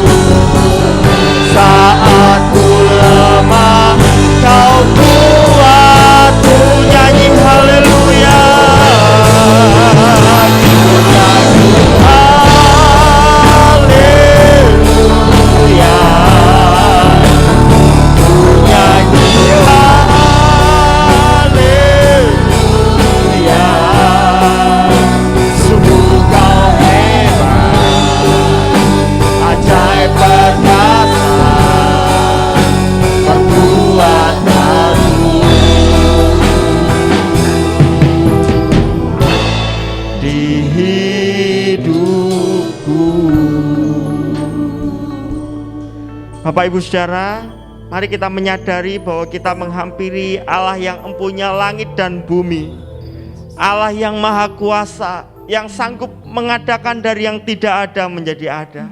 Bapak Ibu Saudara, mari kita menyadari bahwa kita menghampiri Allah yang empunya langit dan bumi, Allah yang maha kuasa, yang sanggup mengadakan dari yang tidak ada menjadi ada.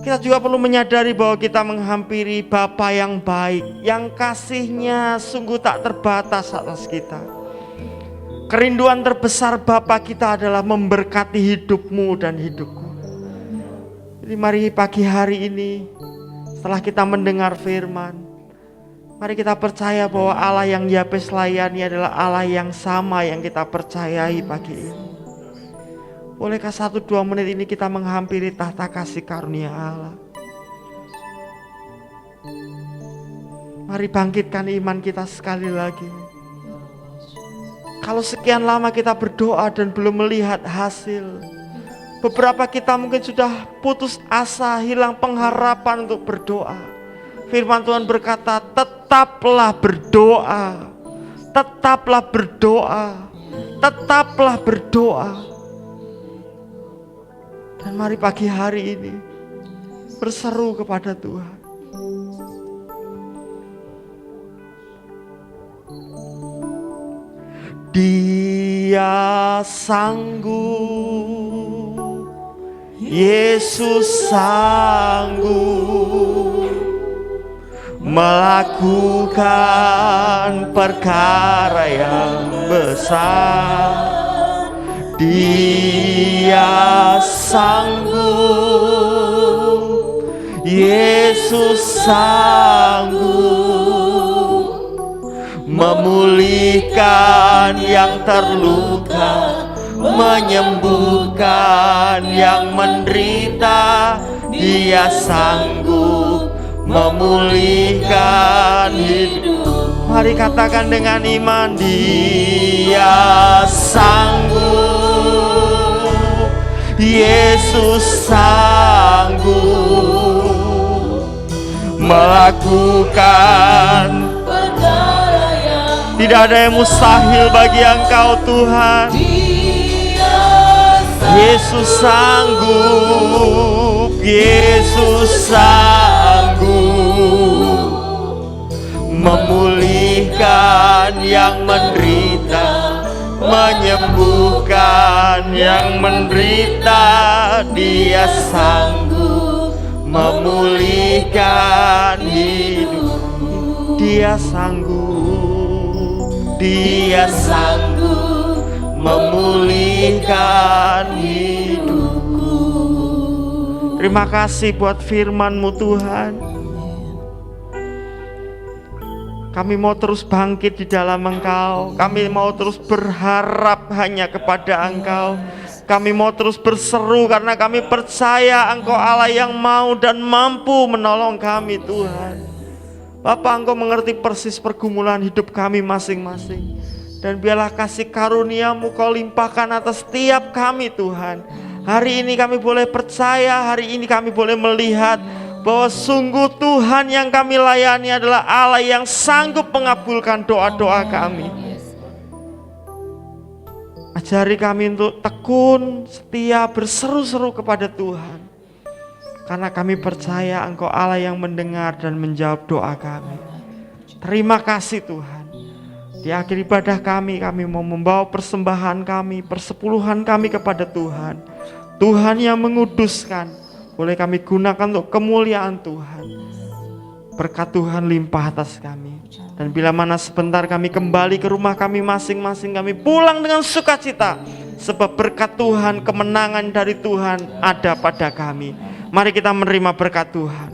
Kita juga perlu menyadari bahwa kita menghampiri Bapa yang baik, yang kasih-Nya sungguh tak terbatas atas kita. Kerinduan terbesar Bapa kita adalah memberkati hidupmu dan hidupku. Jadi mari pagi hari ini, setelah kita mendengar firman, mari kita percaya bahwa Allah yang Yabes layani adalah Allah yang sama yang kita percayai pagi ini. Bolehkah 1-2 menit ini kita menghampiri tahta kasih karunia Allah? Mari bangkitkan iman kita sekali lagi. Kalau sekian lama kita berdoa dan belum melihat hasil, beberapa kita mungkin sudah putus asa, hilang pengharapan untuk berdoa. Firman Tuhan berkata, tetaplah berdoa, tetaplah berdoa, tetaplah berdoa. Dan mari pagi hari ini berseru kepada Tuhan. Dia sanggup, Yesus sanggup melakukan perkara yang besar. Dia sanggup, Yesus sanggup memulihkan yang terluka, menyembuhkan yang menderita. Dia sanggup memulihkan hidup. Mari katakan dengan iman, Dia sanggup, Yesus sanggup melakukan. Tidak ada yang mustahil bagi Engkau Tuhan. Yesus sanggup, Yesus sanggup memulihkan yang menderita, menyembuhkan yang menderita. Dia sanggup memulihkan hidup. Dia sanggup, Dia sanggup memulihkan hidupku. Terima kasih buat firman-Mu Tuhan. Kami mau terus bangkit di dalam Engkau. Kami mau terus berharap hanya kepada Engkau. Kami mau terus berseru karena kami percaya Engkau Allah yang mau dan mampu menolong kami Tuhan. Bapa, Engkau mengerti persis pergumulan hidup kami masing-masing. Dan biarlah kasih karunia-Mu Kau limpahkan atas setiap kami Tuhan. Hari ini kami boleh percaya, hari ini kami boleh melihat bahwa sungguh Tuhan yang kami layani adalah Allah yang sanggup mengabulkan doa-doa kami. Ajari kami untuk tekun, setia, berseru-seru kepada Tuhan. Karena kami percaya Engkau Allah yang mendengar dan menjawab doa kami. Terima kasih Tuhan. Di akhir ibadah kami mau membawa persembahan kami, persepuluhan kami kepada Tuhan. Tuhan yang menguduskan. Boleh kami gunakan untuk kemuliaan Tuhan. Berkat Tuhan limpah atas kami. Dan bila mana sebentar kami kembali ke rumah kami masing-masing, kami pulang dengan sukacita. Sebab berkat Tuhan, kemenangan dari Tuhan ada pada kami. Mari kita menerima berkat Tuhan.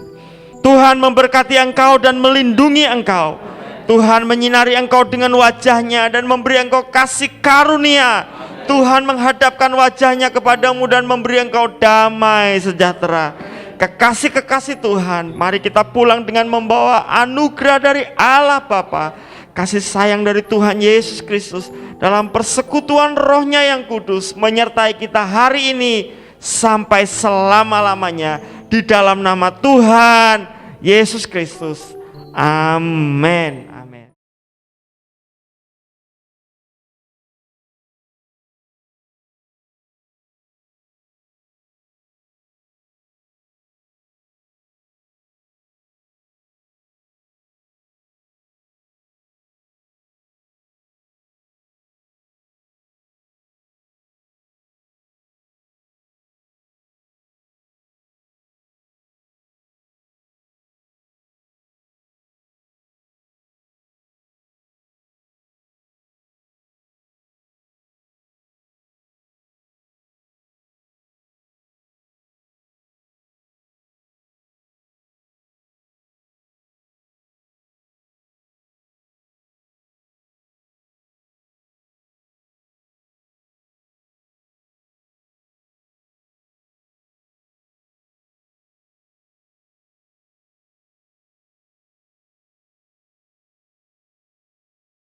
Tuhan memberkati engkau dan melindungi engkau. Tuhan menyinari engkau dengan wajah-Nya dan memberi engkau kasih karunia. Tuhan menghadapkan wajah-Nya kepadamu dan memberi engkau damai sejahtera. Kekasih-kekasih Tuhan, mari kita pulang dengan membawa anugerah dari Allah Bapa, kasih sayang dari Tuhan Yesus Kristus, dalam persekutuan Roh-Nya yang kudus, menyertai kita hari ini sampai selama-lamanya, di dalam nama Tuhan Yesus Kristus. Amin.